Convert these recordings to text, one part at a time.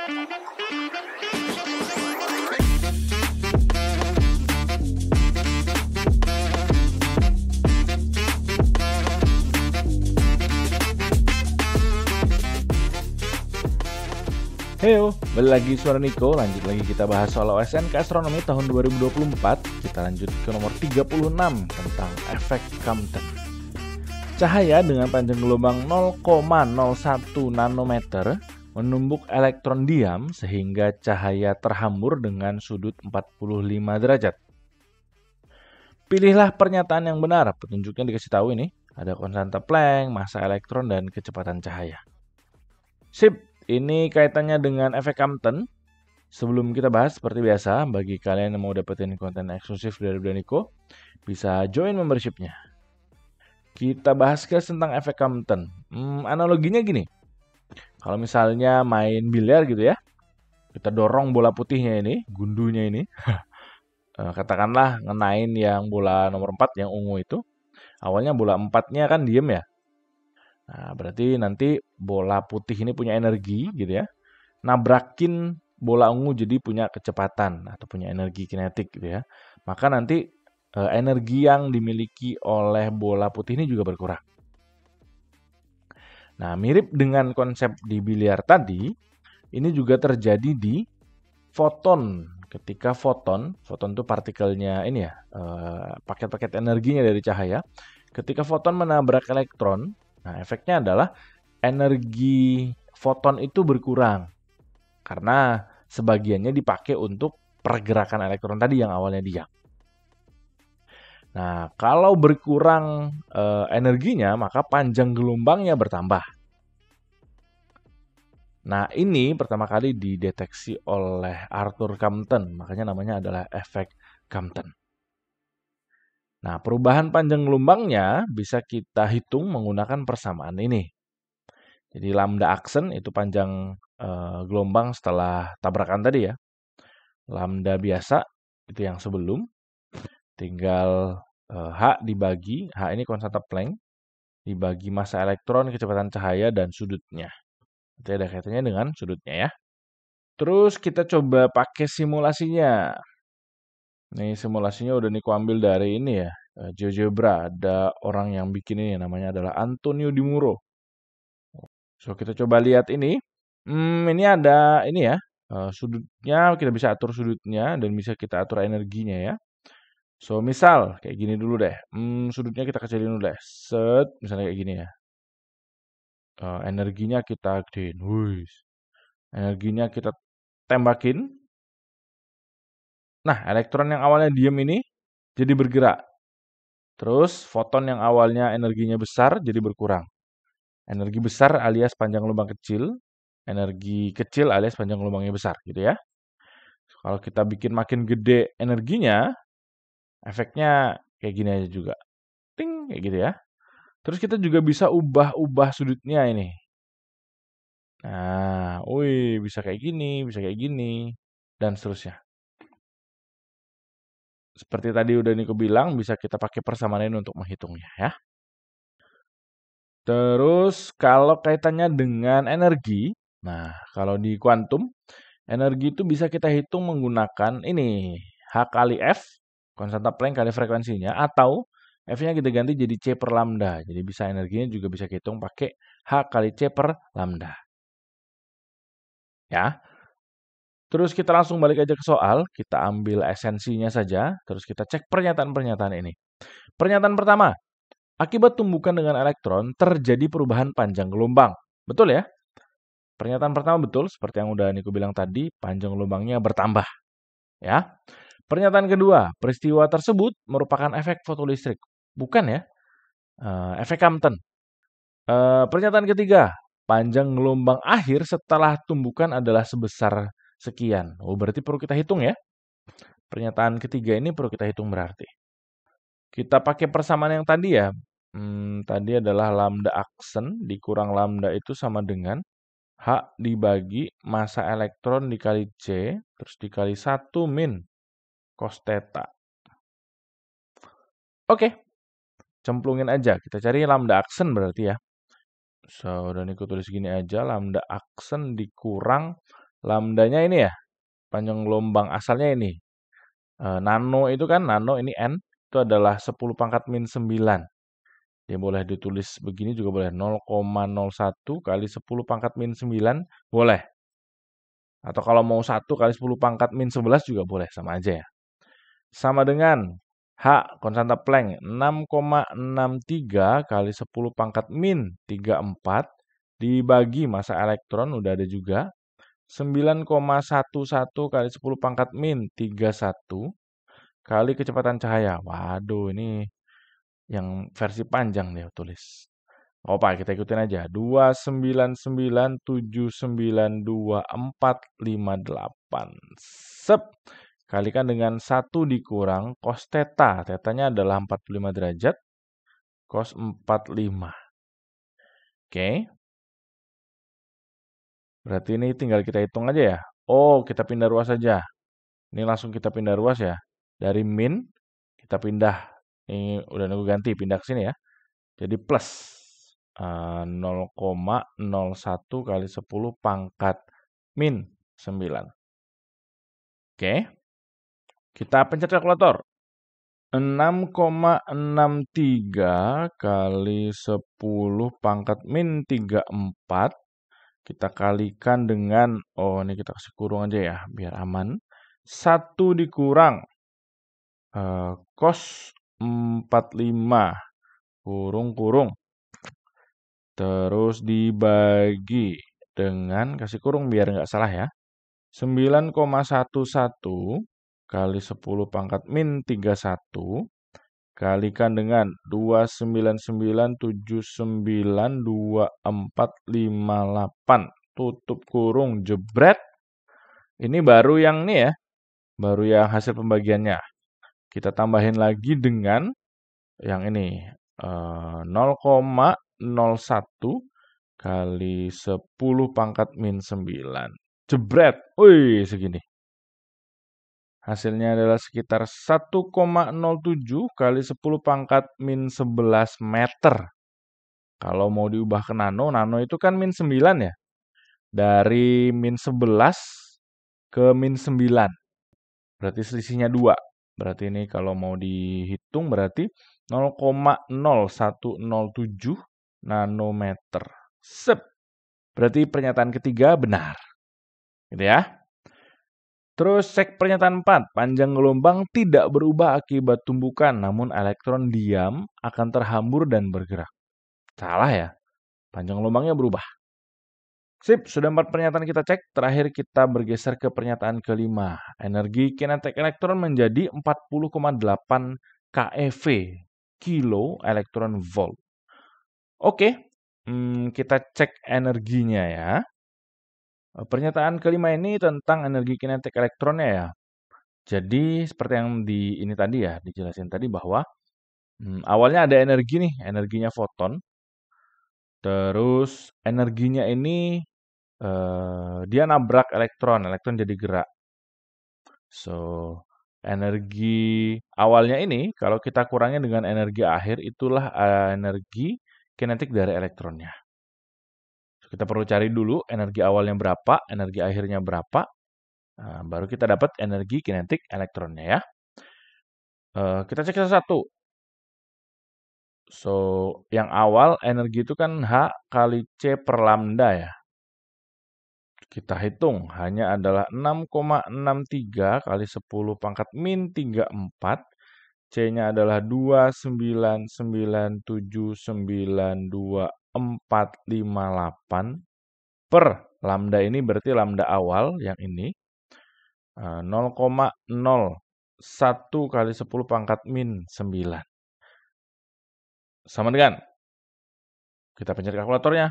Heyo, balik lagi suara Niko. Lanjut lagi kita bahas soal OSN Astronomi tahun 2024. Kita lanjut ke nomor 36 tentang efek Compton. Cahaya dengan panjang gelombang 0,01 nanometer menumbuk elektron diam sehingga cahaya terhambur dengan sudut 45 derajat. Pilihlah pernyataan yang benar. Petunjuknya dikasih tahu ini. Ada konstanta Planck, massa elektron, dan kecepatan cahaya. Sip. Ini kaitannya dengan efek Compton. Sebelum kita bahas, seperti biasa, bagi kalian yang mau dapetin konten eksklusif dari Niko, bisa join membershipnya. Kita bahas guys tentang efek Compton. Analoginya gini. Kalau misalnya main biliar gitu ya, kita dorong bola putihnya ini, gundunya ini, katakanlah ngenain yang bola nomor 4 yang ungu itu. Awalnya bola 4-nya kan diem ya. Nah, berarti nanti bola putih ini punya energi gitu ya. Nabrakin bola ungu jadi punya kecepatan atau punya energi kinetik gitu ya. Maka nanti energi yang dimiliki oleh bola putih ini juga berkurang. Nah, mirip dengan konsep di biliar tadi, ini juga terjadi di foton. Ketika foton itu partikelnya ini ya, paket-paket energinya dari cahaya. Ketika foton menabrak elektron, nah, efeknya adalah energi foton itu berkurang karena sebagiannya dipakai untuk pergerakan elektron tadi yang awalnya diam. Nah, kalau berkurang energinya, maka panjang gelombangnya bertambah. Nah, ini pertama kali dideteksi oleh Arthur Compton, makanya namanya adalah efek Compton. Nah, perubahan panjang gelombangnya bisa kita hitung menggunakan persamaan ini. Jadi lambda aksen itu panjang gelombang setelah tabrakan tadi ya. Lambda biasa itu yang sebelum. Tinggal H dibagi, H ini konstanta Planck, dibagi massa elektron, kecepatan cahaya, dan sudutnya. Itu ada kaitannya dengan sudutnya ya. Terus kita coba pakai simulasinya. Nih simulasinya udah Niko ambil dari ini ya, GeoGebra. Ada orang yang bikin ini namanya adalah Antonio Di Muro. So kita coba lihat ini. Ini ada ini ya, sudutnya kita bisa atur sudutnya dan bisa kita atur energinya ya. So misal kayak gini dulu deh. Sudutnya kita kecilin dulu deh. Set, misalnya kayak gini ya. Energinya kita gedein. Energinya kita tembakin. Nah, elektron yang awalnya diem ini jadi bergerak. Terus foton yang awalnya energinya besar jadi berkurang. Energi besar alias panjang gelombang kecil, energi kecil alias panjang gelombangnya besar gitu ya. Kalau kita bikin makin gede energinya, efeknya kayak gini aja juga. Ting, kayak gitu ya. Terus kita juga bisa ubah-ubah sudutnya ini. Nah, bisa kayak gini, dan seterusnya. Seperti tadi udah Niko bilang, bisa kita pakai persamaan ini untuk menghitungnya ya. Terus kalau kaitannya dengan energi, nah kalau di kuantum, energi itu bisa kita hitung menggunakan ini, H kali F, konstanta Planck kali frekuensinya, atau F-nya kita ganti jadi C per lambda. Jadi bisa energinya juga bisa kita hitung pakai H kali C per lambda. Ya. Terus kita langsung balik aja ke soal, kita ambil esensinya saja, terus kita cek pernyataan-pernyataan ini. Pernyataan pertama, akibat tumbukan dengan elektron terjadi perubahan panjang gelombang. Betul ya? Pernyataan pertama betul, seperti yang udah Niko bilang tadi, panjang gelombangnya bertambah. Ya. Pernyataan kedua, peristiwa tersebut merupakan efek fotolistrik. Bukan ya? Efek Compton. Pernyataan ketiga, panjang gelombang akhir setelah tumbukan adalah sebesar sekian. Berarti perlu kita hitung ya. Pernyataan ketiga ini perlu kita hitung berarti. Kita pakai persamaan yang tadi ya. Tadi adalah lambda aksen dikurang lambda itu sama dengan H dibagi massa elektron dikali C, terus dikali 1 min cos theta. Oke. Cemplungin aja. Kita cari lambda aksen berarti ya. So, udah Niko tulis gini aja. Lambda aksen dikurang Lambdanya ini ya, panjang gelombang asalnya ini. Nano itu kan, nano ini N, itu adalah 10 pangkat min 9. Dia boleh ditulis begini juga boleh. 0,01 kali 10 pangkat min 9, boleh. Atau kalau mau 1 kali 10 pangkat min 11 juga boleh, sama aja ya. Sama dengan H, konstanta Planck, 6,63 kali 10 pangkat min 34, dibagi massa elektron, udah ada juga, 9,11 kali 10 pangkat min 31, kali kecepatan cahaya. Waduh, ini yang versi panjang nih tulis. Pak, kita ikutin aja. 299,792,458. Sep. Kalikan dengan 1 dikurang cos theta. Tetanya adalah 45 derajat. Cos 45. Oke. Berarti ini tinggal kita hitung aja ya. Oh, kita pindah ruas saja. Ini langsung kita pindah ruas ya. Dari min, kita pindah. Ini udah nunggu ganti, pindah ke sini ya. Jadi plus 0,01 kali 10 pangkat min 9. Oke. Kita pencet kalkulator. 6,63 kali 10 pangkat min 34. Kita kalikan dengan, oh ini kita kasih kurung aja ya, biar aman. 1 dikurang cos 45 kurung-kurung. Terus dibagi dengan, kasih kurung biar nggak salah ya. 9,11 kali 10 pangkat min 31 kalikan dengan 299,792,458 tutup kurung jebret. Ini baru yang nih ya, baru yang hasil pembagiannya. Kita tambahin lagi dengan yang ini 0,01 kali 10 pangkat min 9. Jebret. Wih, segini. Hasilnya adalah sekitar 1,07 kali 10 pangkat min 11 meter. Kalau mau diubah ke nano, nano itu kan min 9 ya. Dari min 11 ke min 9. Berarti selisihnya 2. Berarti ini kalau mau dihitung berarti 0,0107 nanometer. Sep. Berarti pernyataan ketiga benar. Gitu ya. Terus cek pernyataan 4. Panjang gelombang tidak berubah akibat tumbukan, namun elektron diam akan terhambur dan bergerak. Salah ya. Panjang gelombangnya berubah. Sip, sudah 4 pernyataan kita cek. Terakhir kita bergeser ke pernyataan kelima. Energi kinetik elektron menjadi 40,8 keV, kilo elektron volt. Oke, kita cek energinya ya. Pernyataan kelima ini tentang energi kinetik elektronnya ya. Jadi seperti yang ini tadi ya, dijelasin tadi bahwa awalnya ada energi nih, energinya foton. Terus energinya ini dia nabrak elektron, elektron jadi gerak. So, energi awalnya ini kalau kita kurangi dengan energi akhir itulah energi kinetik dari elektronnya. Kita perlu cari dulu energi awalnya berapa, energi akhirnya berapa, baru kita dapat energi kinetik elektronnya ya. Kita cek satu-satu. So, yang awal energi itu kan H kali C per lambda ya. Kita hitung hanya adalah 6,63 kali 10 pangkat min 34. C-nya adalah 299,792,458 per lambda ini berarti lambda awal yang ini 0,01 kali 10 pangkat min 9. Sama dengan, kita pencet kalkulatornya,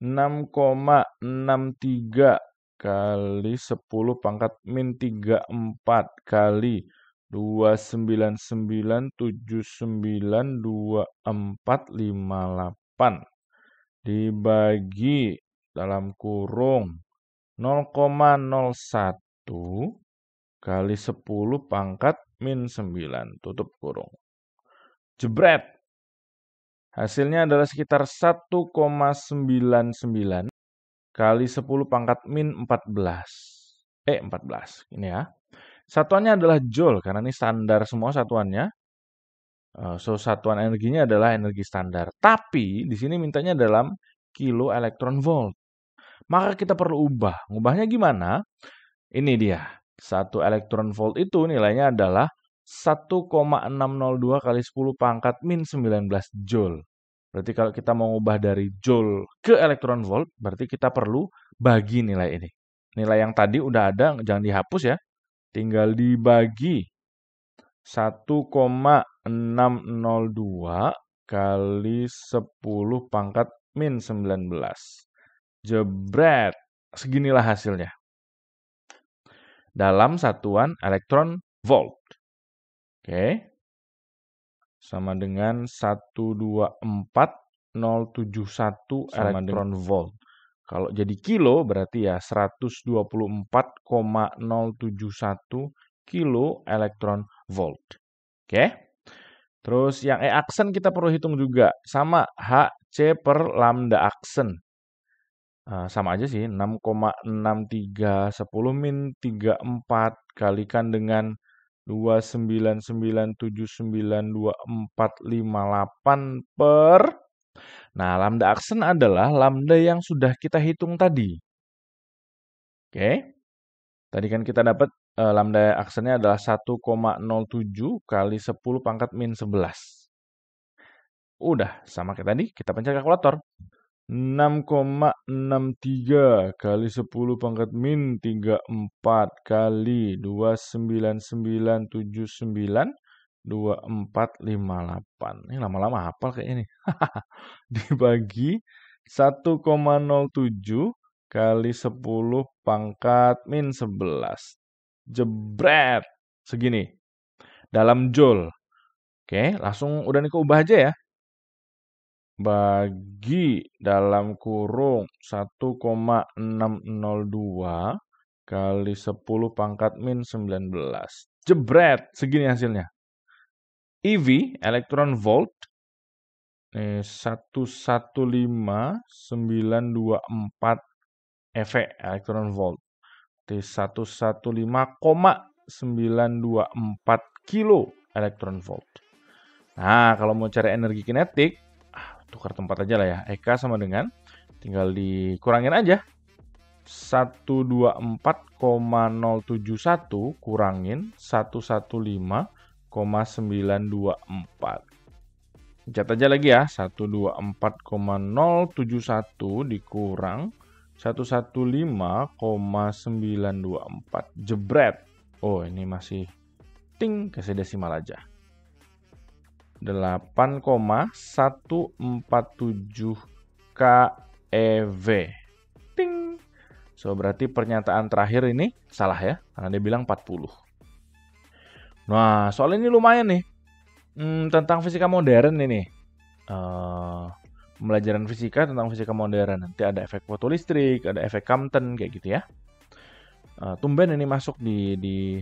6,63 kali 10 pangkat min 34 kali 299,792,458 dibagi dalam kurung 0,01 kali 10 pangkat min 9 tutup kurung. Jebret. Hasilnya adalah sekitar 1,99 kali 10 pangkat min 14. 14. Ini ya. Satuannya adalah joule, karena ini standar semua satuannya. So, satuan energinya adalah energi standar. Tapi, di sini mintanya dalam kilo elektron volt. Maka kita perlu ubah. Ngubahnya gimana? Ini dia. 1 elektron volt itu nilainya adalah 1,602 kali 10 pangkat min 19 joule. Berarti kalau kita mau ngubah dari joule ke elektron volt, berarti kita perlu bagi nilai ini. Nilai yang tadi udah ada, jangan dihapus ya. Tinggal dibagi 1,602 kali 10 pangkat min 19. Jebret. Seginilah hasilnya. Dalam satuan elektron volt. Oke. Sama dengan 124.071 elektron volt. Kalau jadi kilo berarti ya 124,071 kilo elektron volt. Oke. Terus yang E aksen kita perlu hitung juga. Sama HC per lambda aksen. Sama aja sih. 6,6310 min 34 kalikan dengan 299792458 per. Nah, lambda aksen adalah lambda yang sudah kita hitung tadi. Oke. Tadi kan kita dapat lambda aksennya adalah 1,07 kali 10 pangkat min 11. Udah, sama kayak tadi, kita pencet kalkulator. 6,63 kali 10 pangkat min 34 kali 299792458. Ini lama-lama hafal kayak ini. Dibagi 1,07 kali 10 pangkat min 11. Jebret. Segini. Dalam joule. Oke, langsung udah Niko ubah aja ya. Bagi dalam kurung 1,602 kali 10 pangkat min 19. Jebret, segini hasilnya. EV, elektron volt, 115.924 EV, elektron volt. 115,924 kilo elektron volt. Nah, kalau mau cari energi kinetik, tukar tempat aja lah ya. EK sama dengan, tinggal dikurangin aja. 124,071 kurangin 115,924. Catat aja lagi ya. 124,071 dikurang 115,924. Jebret. Oh, ini masih ting, kasih desimal aja. 8,147 keV. Ting. So, berarti pernyataan terakhir ini salah ya, karena dia bilang 40. Nah, soal ini lumayan nih. Tentang fisika modern ini. Pembelajaran fisika tentang fisika modern. Nanti ada efek fotolistrik, ada efek Compton, kayak gitu ya. Tumben ini masuk di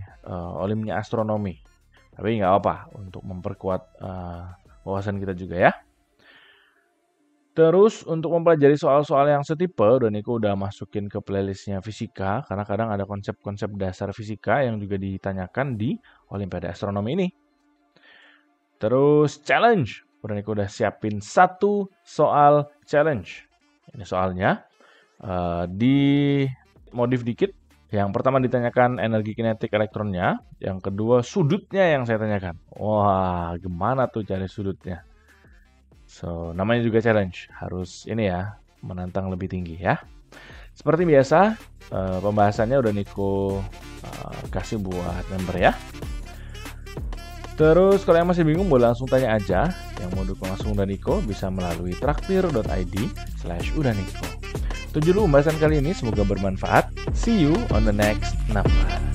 Olimnya astronomi. Tapi nggak apa, untuk memperkuat wawasan kita juga ya. Terus untuk mempelajari soal-soal yang setipe, Niko udah masukin ke playlistnya fisika, karena kadang ada konsep-konsep dasar fisika yang juga ditanyakan di Olimpiade Astronomi ini. Terus challenge, Niko udah siapin 1 soal challenge. Ini soalnya dimodif dikit. Yang pertama ditanyakan energi kinetik elektronnya, yang kedua sudutnya yang saya tanyakan. Wah, gimana tuh cari sudutnya? So, namanya juga challenge, harus ini ya, menantang lebih tinggi ya. Seperti biasa, pembahasannya udah Niko kasih buat member ya. Terus kalau yang masih bingung boleh langsung tanya aja. Yang mau dukung langsung Niko bisa melalui traktir.id/udaniko. Itu dulu pembahasan kali ini, semoga bermanfaat. See you on the next number.